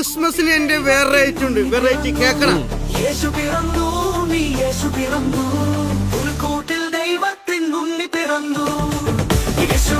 ക്രിസ്മസിന് എന്റെ വെറൈറ്റി ഉണ്ട്, വെറൈറ്റി കേക്കണം. യേശു പിറന്നു, നീ യേശു പിറന്നു, പുൽക്കൂട്ടിൽ ദൈവത്തിൻ ഉണ്ണി പിറന്നു. യേശു